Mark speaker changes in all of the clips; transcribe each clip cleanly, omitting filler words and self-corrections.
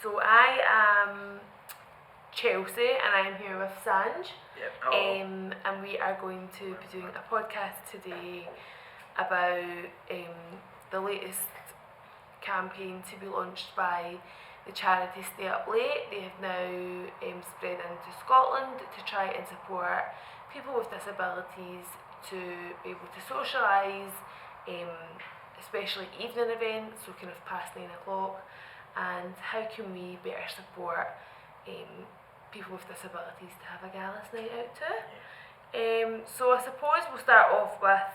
Speaker 1: So I am Chelsea and I am here with Sanj.
Speaker 2: Yep.
Speaker 1: And we are going to be doing a podcast today about the latest campaign to be launched by the charity Stay Up Late. They have now spread into Scotland to try and support people with disabilities to be able to socialise, especially evening events, so kind of past 9 o'clock, and how can we better support people with disabilities to have a gala's night out too. So I suppose we'll start off with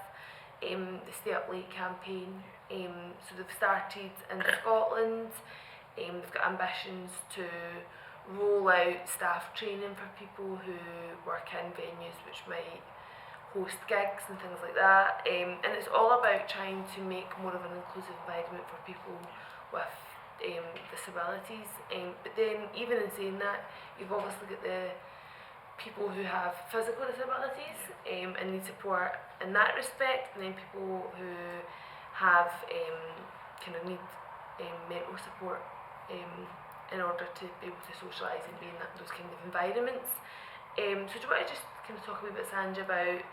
Speaker 1: the Stay Up Late campaign. So they've started in Scotland. They've got ambitions to roll out staff training for people who work in venues which might host gigs and things like that. And it's all about trying to make more of an inclusive environment for people with disabilities. But then even in saying that, you've obviously got the people who have physical disabilities and need support in that respect, and then people who have kind of need mental support in order to be able to socialise and be in those kind of environments. So do you want to just kind of talk a wee bit, Sanj, about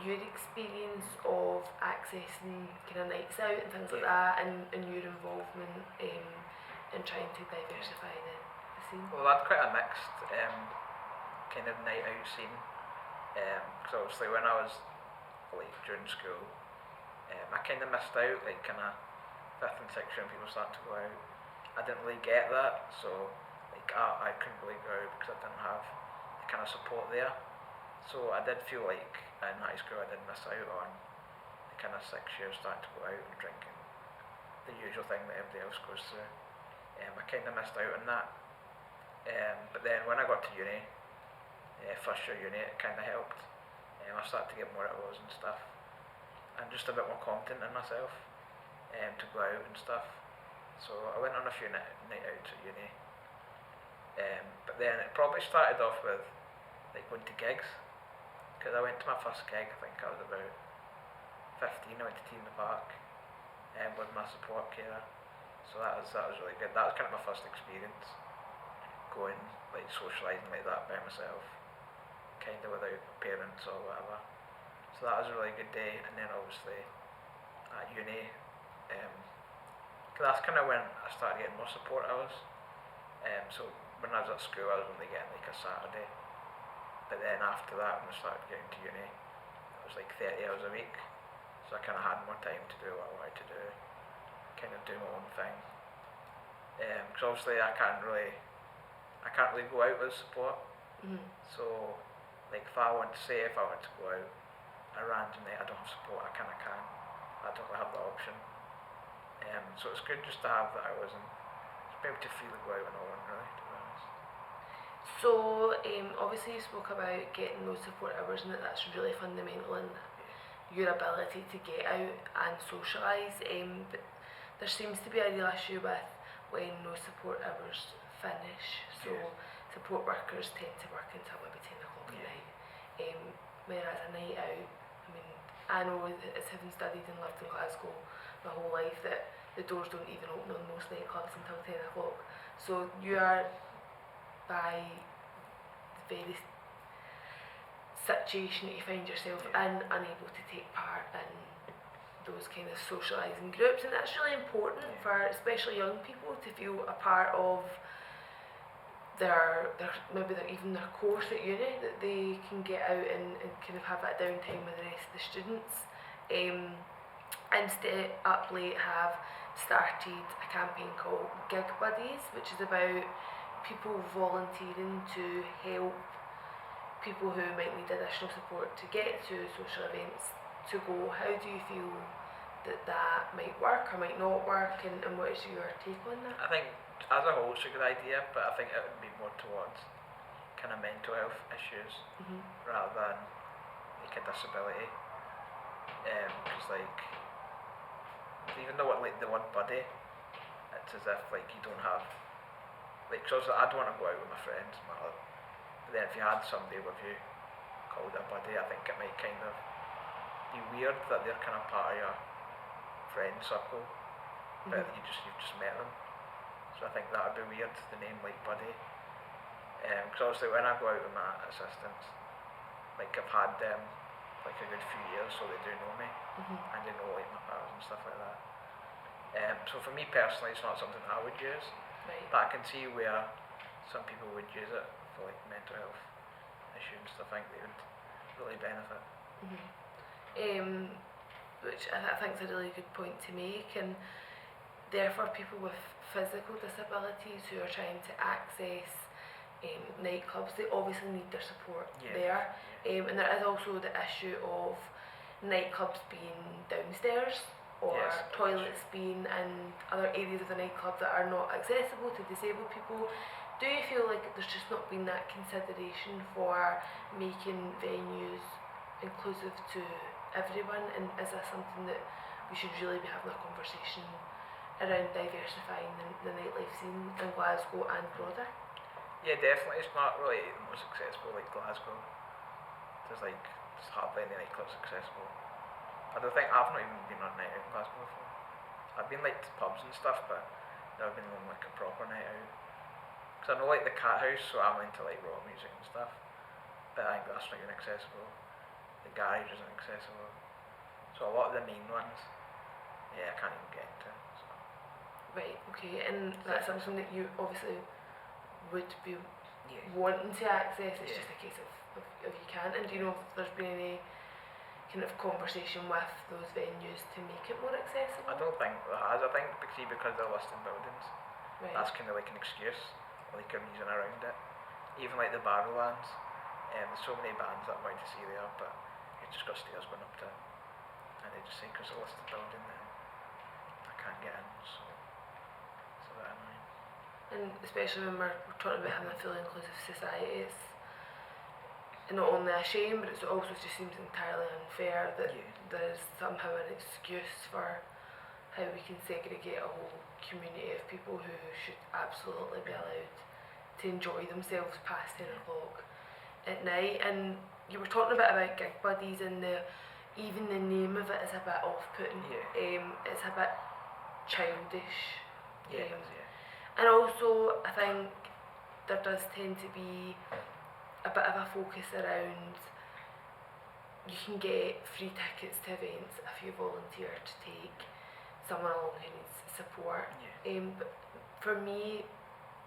Speaker 1: your experience of accessing kind of nights out and things like that, and your involvement in trying to diversify the scene?
Speaker 2: Well, I had quite a mixed kind of night out scene, because obviously when I was like during school, I kind of missed out, like kind of 5th and 6th year when people started to go out. I didn't really get that, so like I couldn't really go out because I didn't have the kind of support there. So I did feel like in high school I did miss out on the kind of 6th year starting to go out and drinking, the usual thing that everybody else goes through. I kind of missed out on that. But then when I got to uni, first year uni, it kind of helped. I started to get more at and stuff, and just a bit more confident in myself to go out and stuff. So I went on a few night outs at uni. But then it probably started off with like going to gigs, because I went to my first gig, I think I was about 15, I went to Tea in the Park with my support carer. So that was really good. That was kind of my first experience going, like socialising like that by myself, kind of without parents or whatever. So that was a really good day. And then obviously at uni, because that's kind of when I started getting more support hours. So when I was at school I was only getting like a Saturday, but then after that when I started getting to uni it was like 30 hours a week, so I kind of had more time to do what I wanted to do, kind of do my own thing. Because obviously I can't really go out with support. So like if I want to go out a random night, I don't have support, I don't really have the option. So it's good just to have that hours and just be able to freely go out and all, really, to be honest.
Speaker 1: So obviously you spoke about getting those support hours and that's really fundamental in your ability to get out and socialise, but there seems to be a real issue with when those support hours finish. So support workers tend to work until maybe 10 o'clock at night, whereas a night out, I mean, I know as having studied and lived in Glasgow my whole life that the doors don't even open on most nightclubs until 10 o'clock. So you are, by the very situation that you find yourself in, unable to take part in those kind of socialising groups, and that's really important for especially young people to feel a part of their even their course at uni, that they can get out and kind of have that downtime with the rest of the students. And Stay Up Late have started a campaign called Gig Buddies, which is about people volunteering to help people who might need additional support to get to social events to go. How do you feel that might work or might not work, and what is your take on that?
Speaker 2: I think as a whole it's a good idea, but I think it would be more towards kind of mental health issues rather than like a disability. Because like even though like the word buddy, it's as if like you don't have like, so I'd want to go out with my friends, but then if you had somebody with you called a buddy, I think it might kind of be weird that they're kind of part of your friend circle, but you've just met them. So I think that would be weird to name like buddy. Because obviously when I go out with my assistants, like I've had them like a good few years, so they do know me and they know like my powers and stuff like that. So for me personally, it's not something I would use,
Speaker 1: Right.
Speaker 2: but I can see where some people would use it for like mental health issues and stuff. I think they would really benefit.
Speaker 1: Which I think is a really good point to make, and therefore people with physical disabilities who are trying to access nightclubs, they obviously need their support there. And there is also the issue of nightclubs being downstairs, or toilets being in other areas of the nightclub that are not accessible to disabled people. Do you feel like there's just not been that consideration for making venues inclusive to everyone, and is that something that we should really be having a conversation around diversifying the nightlife scene in Glasgow and broader?
Speaker 2: Yeah, definitely. It's not really the most accessible like Glasgow. There's hardly any nightclubs accessible. I don't think I've not even been on a night out in Glasgow before. I've been like to pubs and stuff, but never been on like a proper night out. Because I know like the Cat House, so I'm into like rock music and stuff, but I think that's not even accessible. The Garage isn't accessible. So a lot of the main ones, I can't even get into. So.
Speaker 1: Right, okay, and that's something that you obviously would be wanting to access. It's just a case of if you can. And do you know if there's been any kind of conversation with those venues to make it more accessible?
Speaker 2: I don't think there has. I think because they're listed buildings, that's kind of like an excuse, like a reason around it. Even like the Barrowlands, there's so many bands that I'm going to see there, but it's just got stairs going up to it. And they just say because it's a listed building, then I can't get in, so it's a bit annoying.
Speaker 1: And especially when we're talking about having a fully inclusive society, it's not only a shame, but it also just seems entirely unfair that there's somehow an excuse for how we can segregate a whole community of people who should absolutely be allowed to enjoy themselves past 10 o'clock at night. And you were talking a bit about gig buddies, and even the name of it is a bit off-putting. It's a bit childish. And also I think there does tend to be a bit of a focus around you can get free tickets to events if you volunteer to take someone along who needs support. But for me,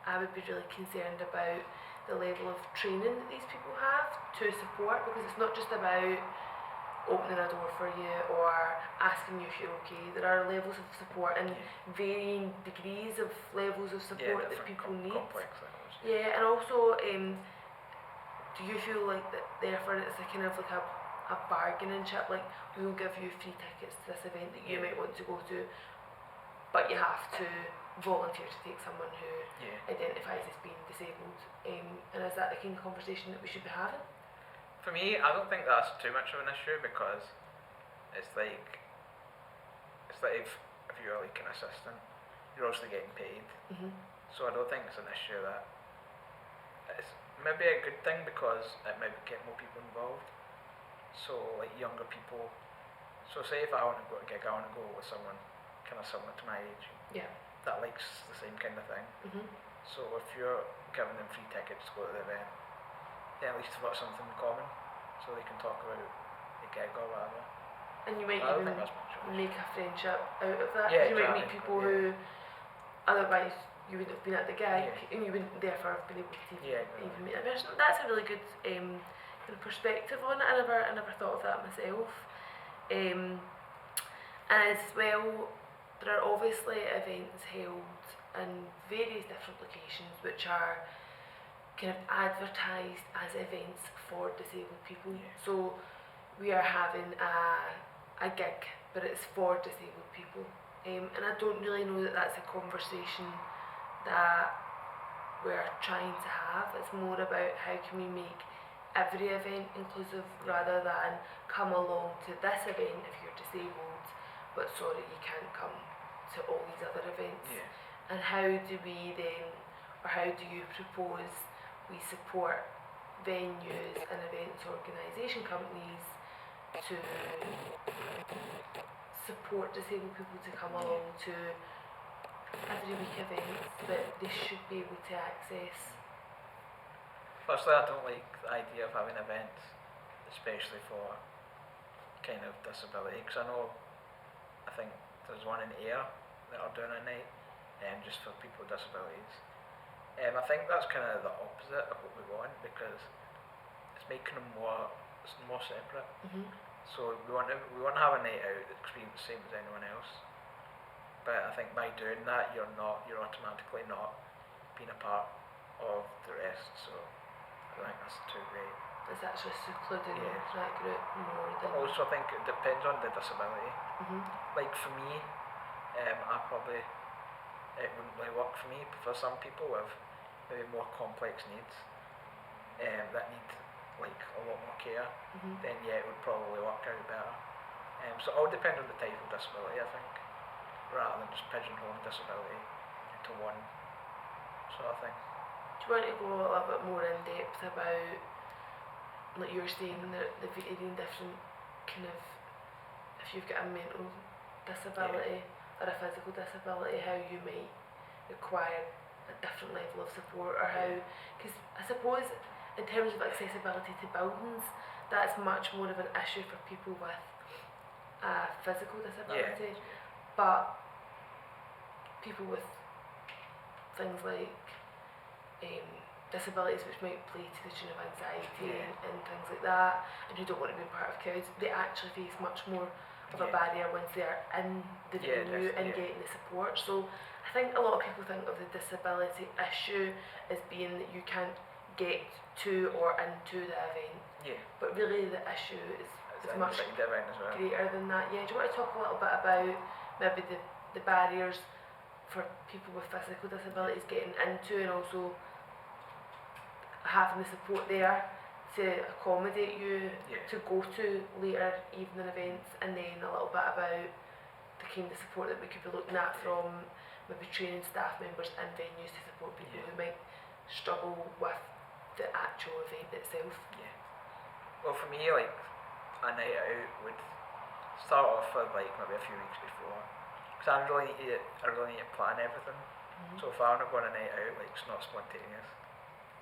Speaker 1: I would be really concerned about the level of training that these people have to support, because it's not just about opening a door for you or asking you if you're okay. There are levels of support and varying degrees of levels of support that people need. And also, do you feel like that therefore it's a kind of like a bargaining chip, like we'll give you free tickets to this event that you might want to go to, but you have to volunteer to take someone who identifies as being disabled, and is that the kind of conversation that we should be having?
Speaker 2: For me, I don't think that's too much of an issue, because it's like if you're like an assistant, you're obviously getting paid. So I don't think it's an issue that it's maybe a good thing, because it might get more people involved. So like younger people. So say if I want to go to a gig, I want to go with someone kind of similar to my age. That likes the same kind of thing. So if you're giving them free tickets to go to the event, then at least they've got something in common, so they can talk about the gig or whatever.
Speaker 1: And you might even make a friendship out of that. You might meet people who otherwise you wouldn't have been at the gig, and you wouldn't therefore have been able to even meet a person. That's a really good kind of perspective on it. I never thought of that myself. And as well, there are obviously events held in various different locations which are kind of advertised as events for disabled people. So we are having a gig, but it's for disabled people. And I don't really know that that's a conversation that we're trying to have. It's more about how can we make every event inclusive, rather than come along to this event if you're disabled, but sorry, you can't come to all these other events. And how do we then, or how do you propose we support venues and events organisation companies to support disabled people to come along to every week events that they should be able to access?
Speaker 2: Firstly, I don't like the idea of having events, especially for kind of disability, because I think there's one in Ayr that are doing a night, just for people with disabilities. I think that's kind of the opposite of what we want, because it's making them it's more separate.
Speaker 1: Mm-hmm.
Speaker 2: So we want to have a night out that's the same as anyone else. But I think by doing that, you're automatically not being a part of the rest. So I think that's too great.
Speaker 1: Is that just secluding
Speaker 2: Yeah.
Speaker 1: that group more than?
Speaker 2: Also, I think it depends on the disability.
Speaker 1: Mm-hmm.
Speaker 2: Like for me, it wouldn't really work for me. But for some people with maybe more complex needs, that need like a lot more care,
Speaker 1: Mm-hmm.
Speaker 2: then yeah, it would probably work out better. So it all depends on the type of disability, I think, rather than just pigeonholing disability into one sort of thing.
Speaker 1: Do you want to go a little bit more in depth about, like you were saying, the varying different kind of, if you've got a mental disability or a physical disability, how you might require a different level of support, or how, because I suppose in terms of accessibility to buildings, that's much more of an issue for people with a physical disability, but people with things like disabilities which might play to the tune of anxiety and things like that, and who don't want to be part of crowds, they actually face much more of a barrier once they are in the venue and getting the support. So I think a lot of people think of the disability issue as being that you can't get to or into the event, but really the issue is much greater than that. Do you want to talk a little bit about maybe the barriers for people with physical disabilities getting into, and also having the support there to accommodate you to go to later evening events, and then a little bit about the kind of support that we could be looking at from maybe training staff members and venues to support people who might struggle with the actual event itself.
Speaker 2: Well, for me, like a night out would start off with like maybe a few weeks before, because I really need to plan everything.
Speaker 1: Mm-hmm.
Speaker 2: So if I want to go on a night out, like it's not spontaneous.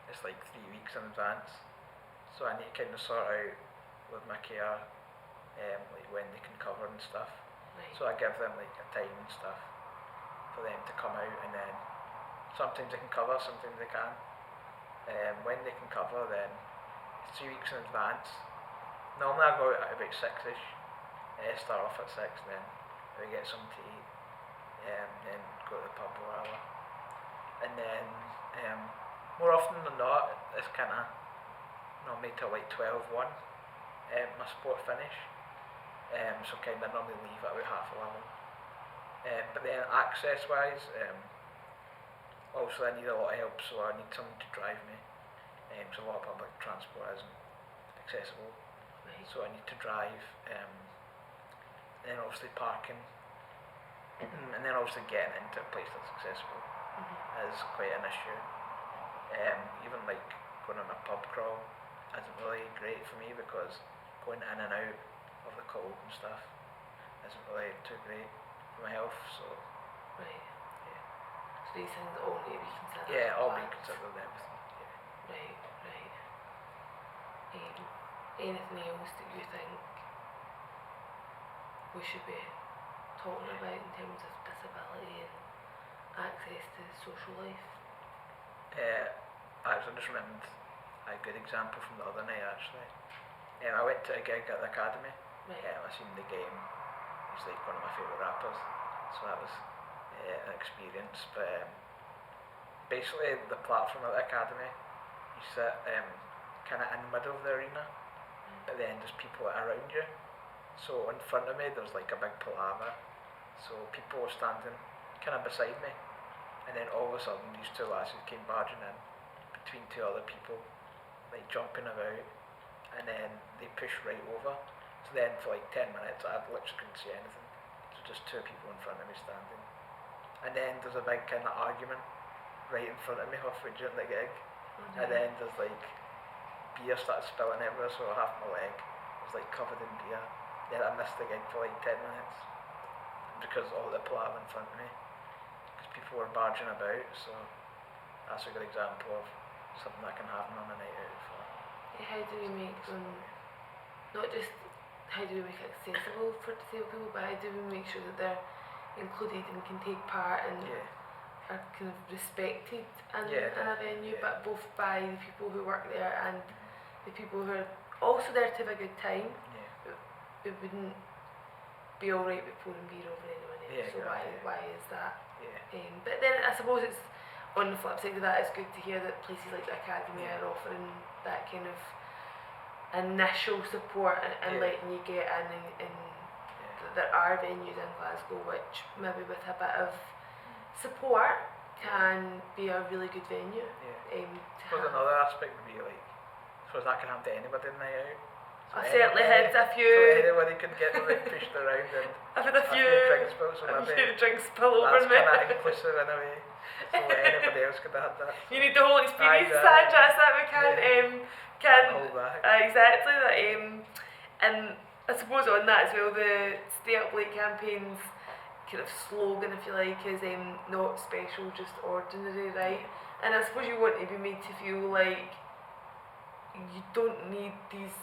Speaker 2: It's like 3 weeks in advance. So I need to kind of sort out with my care, like when they can cover and stuff.
Speaker 1: Right.
Speaker 2: So I give them like a time and stuff for them to come out, and then sometimes they can cover, sometimes they can't. When they can cover, then it's 3 weeks in advance. Normally I go out at about 6ish, start off at 6, then we get something to eat, then go to the pub or whatever. And then more often than not, it's kind of normally till like 12:1, my sport finish. So kind of normally leave at about 11:30. But then access wise, also I need a lot of help, so I need someone to drive me. So a lot of public transport isn't accessible, so I need to drive. Then obviously parking, and then obviously getting into a place that's accessible is quite an issue. Even like going on a pub crawl isn't really great for me, because going in and out of the cold and stuff isn't really too great for my health. So
Speaker 1: So these things all need to be considered.
Speaker 2: all be considered everything.
Speaker 1: Right. Anything else that you think we should be talking about in terms of disability and access to social life?
Speaker 2: Actually, just remembered a good example from the other night. Actually, I went to a gig at the academy. I seen the game. He's like one of my favourite rappers, so that was an experience. But basically, the platform at the academy, you sit kind of in the middle of the arena, but then there's people around you. So in front of me, there's like a big palaver. So people were standing kind of beside me, and then all of a sudden, these two lasses came barging in between two other people, like jumping about, and then they pushed right over. So then for like 10 minutes I literally couldn't see anything. So just two people in front of me standing. And then there's a big kind of argument right in front of me halfway during the gig. And then there's like beer started spilling everywhere, so half my leg was like covered in beer. Then I missed the gig for like 10 minutes because of all the palaver in front of me. Because people were barging about, so that's a good example of something that can happen on a night out.
Speaker 1: How do we make them, not just how do we make it accessible for disabled people, but how do we make sure that they're included and can take part and are kind of respected in a venue, but both by the people who work there and the people who are also there to have a good time. It wouldn't be alright with pouring beer over anyone else, so why is that? But then I suppose it's on the flip side of that, it's good to hear that places like the Academy are offering that kind of initial support and letting you get in and there are venues in Glasgow which maybe with a bit of support can be a really good venue.
Speaker 2: I suppose another aspect would be like, I suppose that can happen to anybody in the night out. So
Speaker 1: I've certainly had a few.
Speaker 2: So anybody can get pushed around and
Speaker 1: I've had a few
Speaker 2: drink spills, so maybe
Speaker 1: drinks spill over me.
Speaker 2: That's kind of inclusive in a way. So anybody else could have had that.
Speaker 1: You need the whole experience, Sandra, so that we can
Speaker 2: hold back.
Speaker 1: Exactly that. And I suppose on that as well, the Stay Up Late campaign's kind of slogan, if you like, is not special, just ordinary, right? And I suppose you want to be made to feel like you don't need this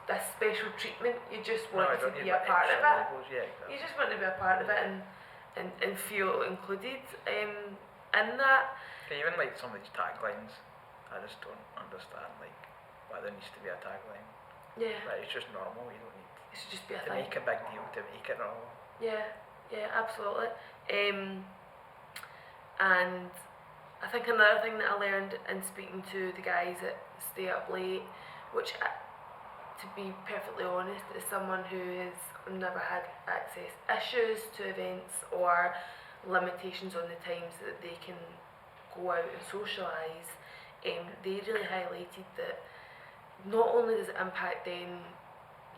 Speaker 1: special treatment, you just want to be a part of it. You just want to be a part of it and feel included in that.
Speaker 2: Even like some of these taglines, I just don't understand like why there needs to be a tagline. Like, it's just normal, you don't need
Speaker 1: it should just be a
Speaker 2: to
Speaker 1: thing.
Speaker 2: make a big deal to make it normal.
Speaker 1: Absolutely. And I think another thing that I learned in speaking to the guys at Stay Up Late, which to be perfectly honest, as someone who has never had access issues to events or limitations on the times that they can go out and socialise, they really highlighted that not only does it impact then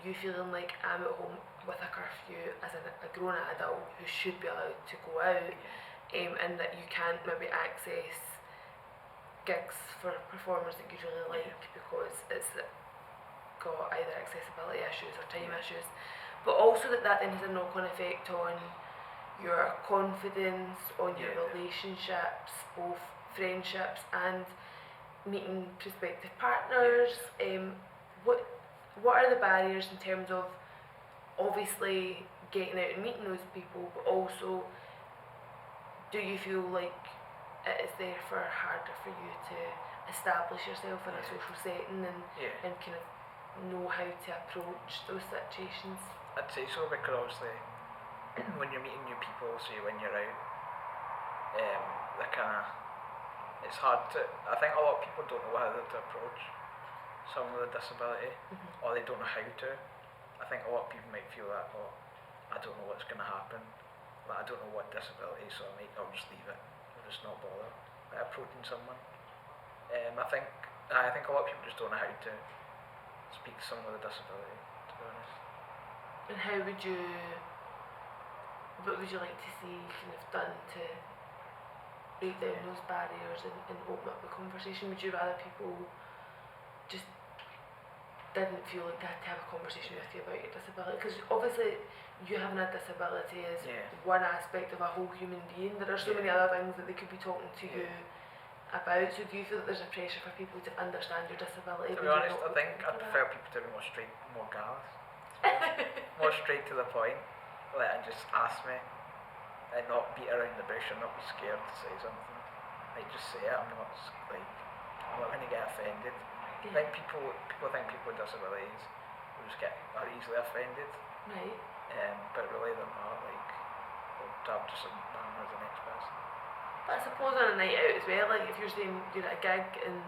Speaker 1: you feeling like I'm at home with a curfew as a grown adult who should be allowed to go out, and that you can't maybe access gigs for performers that you really like because it's got either accessibility issues or time issues, but also that then has a knock-on effect on your confidence, on your relationships, both friendships and meeting prospective partners. What are the barriers in terms of obviously getting out and meeting those people, but also do you feel like it is therefore harder for you to establish yourself in a social setting and kind of know how to approach those situations?
Speaker 2: I'd say so, because obviously when you're meeting new people, say when you're out, it's hard to, I think a lot of people don't know how to approach someone with a disability, or they don't know how to. I think a lot of people might feel that, I don't know what's going to happen, like, I don't know what disability, so I'll just leave it, I'll just not bother approaching someone. I think a lot of people just don't know how to speak to someone with a disability, to be honest.
Speaker 1: And what would you like to see kind of done to break down those barriers and open up the conversation? Would you rather people just didn't feel like they had to have a conversation with you about your disability? Because obviously you having a disability is one aspect of a whole human being. There are so many other things that they could be talking to you about. So do you feel that there's a pressure for people to understand your disability?
Speaker 2: To be honest, I think I'd prefer people to be more callous, more straight to the point, and just ask me, and not beat around the bush and not be scared to say something. Like, just say it. I'm not going to get offended. I think people think people with disabilities are easily offended.
Speaker 1: Right.
Speaker 2: But really they're not. Like, they'll just as the next person.
Speaker 1: But I suppose on a night out as well, like if you're saying you're at a gig and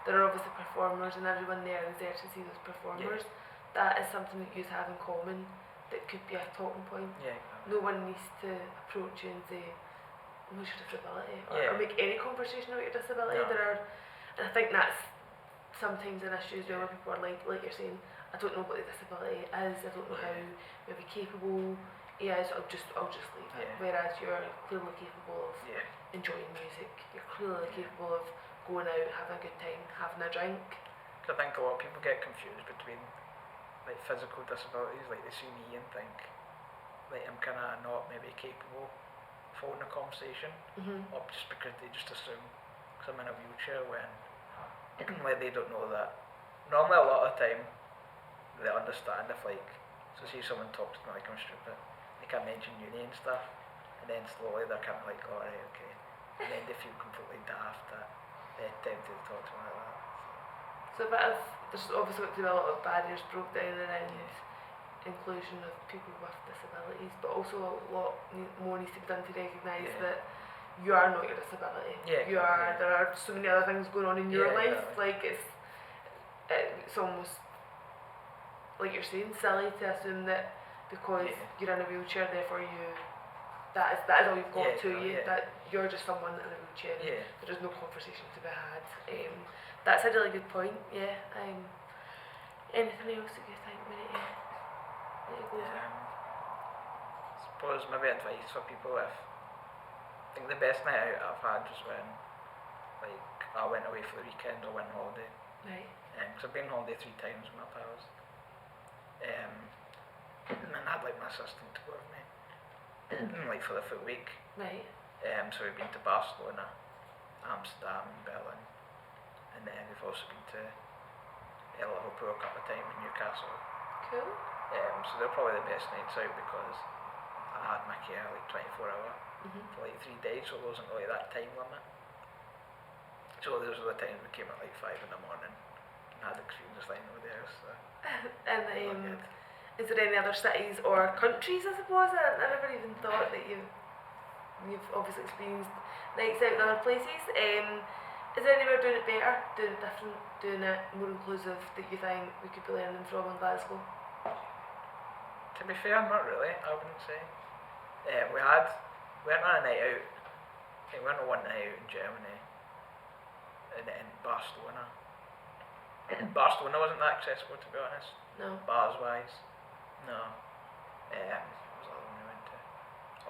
Speaker 1: there are obviously performers and everyone there is there to see those performers, that is something that you have in common that could be a talking point. No one needs to approach you and say, what's your disability? Or make any conversation about your disability. And I think that's sometimes an issue as well, where people are like you're saying, I don't know what the disability is, I don't know how maybe capable he is, I'll just leave it. Whereas you're clearly capable of enjoying music, you're clearly capable of going out, having a good time, having a drink.
Speaker 2: I think a lot of people get confused between like physical disabilities, like they see me and think like I'm kind of not maybe capable phone a conversation up just because they just assume because I'm in a wheelchair when like they don't know that. Normally a lot of the time they understand if like, so see someone talks to me like I'm stupid, they can mention uni and stuff, and then slowly they're kind of like, alright, okay, and then they feel completely daft that they're tempted to talk to me like that.
Speaker 1: So a bit of, there's obviously got to be a lot of barriers broke down around inclusion of people with disabilities, but also a lot more needs to be done to recognise that you are not your disability. You are. There are so many other things going on in your life. Like it's almost like you're saying, silly to assume that because you're in a wheelchair, therefore that is all you've got to you. That you're just someone in a wheelchair. There is no conversation to be had. That's a really good point. Anything else that you think we need to go over?
Speaker 2: I suppose maybe advice for people if I think the best night out I've had was when like I went away for the weekend or went on holiday.
Speaker 1: Right.
Speaker 2: Because I've been on holiday 3 times with my pals. And I had like my assistant to go with me. Like for the full week.
Speaker 1: Right.
Speaker 2: So we've been to Barcelona, Amsterdam, Berlin, and then we've also been to Liverpool a couple of times in Newcastle.
Speaker 1: Cool.
Speaker 2: So they're probably the best nights out because I had my care like 24 hour for like 3 days, so there wasn't really that time limit. So those were the times we came at like 5 in the morning and had experience lying over there. So.
Speaker 1: And is there any other cities or countries, I suppose? I never even thought that you've obviously experienced nights out in other places. Is there anywhere doing it better, doing it different, doing it more inclusive that you think we could be learning from in Glasgow?
Speaker 2: To be fair, not really, I wouldn't say. We went on a night out, I think we went on one night out in Germany, and then Barcelona. Barcelona wasn't that accessible, to be honest.
Speaker 1: No.
Speaker 2: Bars wise, no. What was the other one we went to?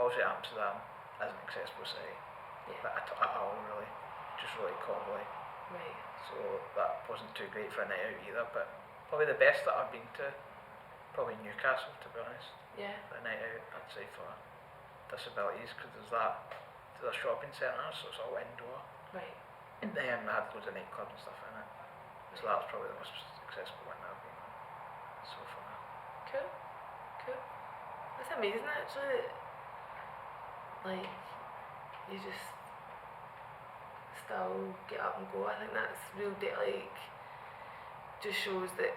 Speaker 2: Also Amsterdam isn't accessible city. At all really. Just really common.
Speaker 1: Right.
Speaker 2: So that wasn't too great for a night out either, but probably the best that I've been to, probably Newcastle, to be honest.
Speaker 1: Yeah.
Speaker 2: For a night out, I'd say for disabilities, because there's a shopping centre, so it's all indoor.
Speaker 1: Right.
Speaker 2: And then I had loads of nightclubs and stuff in it. So that was probably the most successful one that I've been on so far.
Speaker 1: Cool. That's amazing actually. Like, you just still get up and go. I think that's real just shows that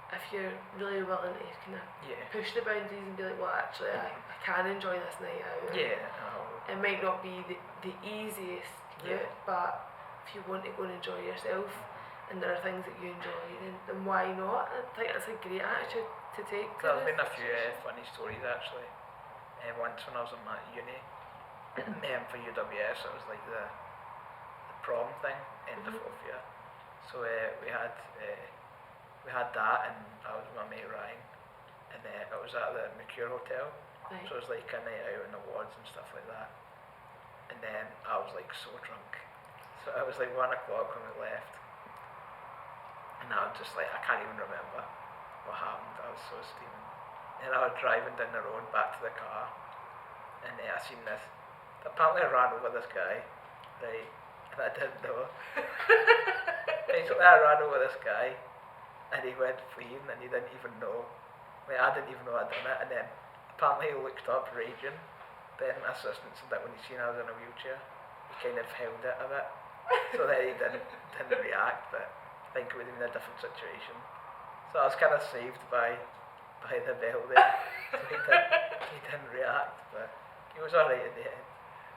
Speaker 1: if you're really willing to kind of push the boundaries and be like, well actually I can enjoy this night out. It might not be the easiest route, but if you want to go and enjoy yourself and there are things that you enjoy, then why not? I think that's a great attitude to take.
Speaker 2: There's been a few funny stories actually. Once when I was in my uni for UWS, it was like the prom thing in the 4th year. So we had that, and I was with my mate Ryan, and it was at the Mercure Hotel.
Speaker 1: Right.
Speaker 2: So it was like a night out and awards and stuff like that. And then I was like so drunk. So it was like 1 o'clock when we left. And I was just like, I can't even remember what happened. I was so steaming. And I was driving down the road back to the car, and I seen this. Apparently I ran over this guy, right? And I didn't know. Basically I ran over this guy, and he went fleeing, and he didn't even know. Like, I didn't even know I'd done it. And then apparently he looked up raging. Then my assistant said that when he seen I was in a wheelchair, he kind of held it a bit. So then he didn't react, but I think it would have been a different situation. So I was kind of saved by the bell there. So he didn't react, but he was alright in the end.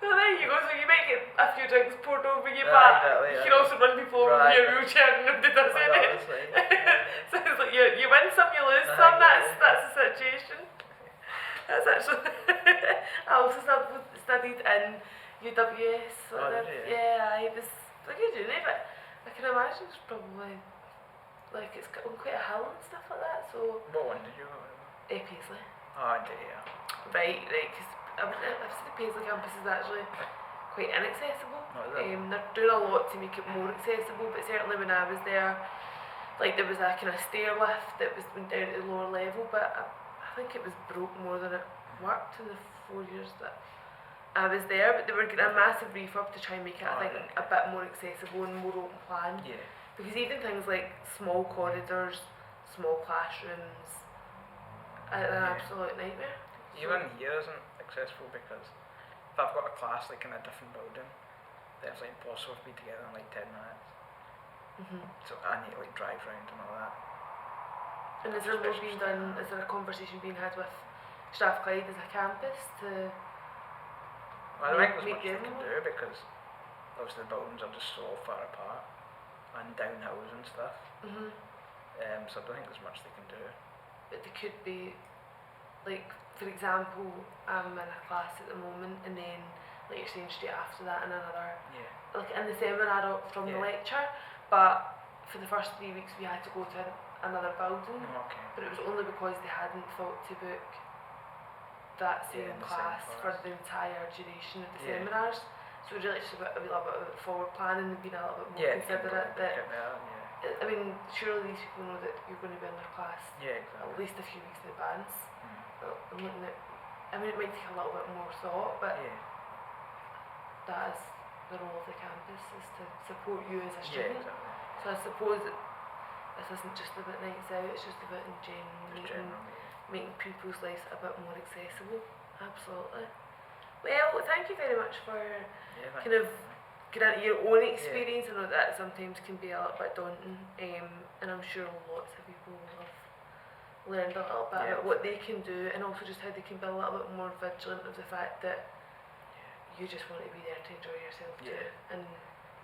Speaker 1: Well, there you go, so you might get a few drinks poured over you, but you can also run people over with your wheelchair and nobody does anything. So it's like you win some, you lose some, that's the situation. That's actually I also studied in UWS. So I was like a uni, but I can imagine it's probably like it's got on quite a hill and stuff like that. So
Speaker 2: what one did you go to?
Speaker 1: Paisley.
Speaker 2: Oh, indeed, yeah.
Speaker 1: Right, because I've seen the Paisley campus is actually quite inaccessible. They're doing a lot to make it more accessible, but certainly when I was there, like there was a kind of stair lift that went down to the lower level, but I think it was broke more than it worked in the 4 years that I was there, but they were getting a massive refurb to try and make it, I
Speaker 2: Oh,
Speaker 1: think,
Speaker 2: right.
Speaker 1: a bit more accessible and more open plan.
Speaker 2: Yeah.
Speaker 1: Because even things like small corridors, small classrooms, are an
Speaker 2: Yeah.
Speaker 1: absolute nightmare.
Speaker 2: Even here isn't accessible because if I've got a class like in a different building, then it's like impossible for me to get there in like 10 minutes. So I need to like drive round and all that.
Speaker 1: And is there more being done, is there a conversation being had with Strathclyde as a campus to
Speaker 2: Well, I don't think there's
Speaker 1: make
Speaker 2: much they
Speaker 1: them
Speaker 2: can
Speaker 1: more?
Speaker 2: do because obviously the buildings are just so far apart and down hills and stuff. So I don't think there's much they can do.
Speaker 1: But they could be, like, for example, I'm in a class at the moment and then, like you're saying, straight after that in another,
Speaker 2: Yeah.
Speaker 1: like in the seminar from the
Speaker 2: Yeah.
Speaker 1: lecture, but for the first 3 weeks we had to go to another building,
Speaker 2: Okay.
Speaker 1: but it was only because they hadn't thought to book that
Speaker 2: Yeah,
Speaker 1: same
Speaker 2: the same
Speaker 1: class for
Speaker 2: class.
Speaker 1: the entire duration of the
Speaker 2: Yeah.
Speaker 1: seminars. So really it's a little bit of forward planning and being a little bit more
Speaker 2: Yeah.
Speaker 1: considerate that,
Speaker 2: Yeah.
Speaker 1: I mean, surely these people know that you're going to be in their class
Speaker 2: Yeah.
Speaker 1: at
Speaker 2: Exactly.
Speaker 1: least a few weeks in advance.
Speaker 2: Mm.
Speaker 1: But I'm looking at, I mean, it might take a little bit more thought, but
Speaker 2: Yeah.
Speaker 1: that is the role of the campus, is to support you as a
Speaker 2: Yeah.
Speaker 1: student.
Speaker 2: Exactly.
Speaker 1: So I suppose that this isn't just about nights out, it's just about in general
Speaker 2: Just
Speaker 1: making,
Speaker 2: generally.
Speaker 1: making people's lives a bit more accessible. Absolutely. Well, thank you very much for
Speaker 2: Yeah.
Speaker 1: kind of getting into your own experience. I know that sometimes can be a little bit daunting, and I'm sure lots of people have learned a little bit
Speaker 2: Yeah.
Speaker 1: about what they can do, and also just how they can be a little bit more vigilant of the fact that you just want to be there to enjoy yourself too.
Speaker 2: Yeah.
Speaker 1: And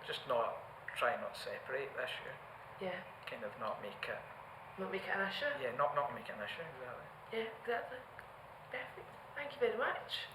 Speaker 2: Just try not to separate the issue.
Speaker 1: yeah,
Speaker 2: Kind of not make it.
Speaker 1: not make it an issue.
Speaker 2: Yeah. Not make it an issue. Exactly.
Speaker 1: Yeah, exactly. Perfect. Thank you very much.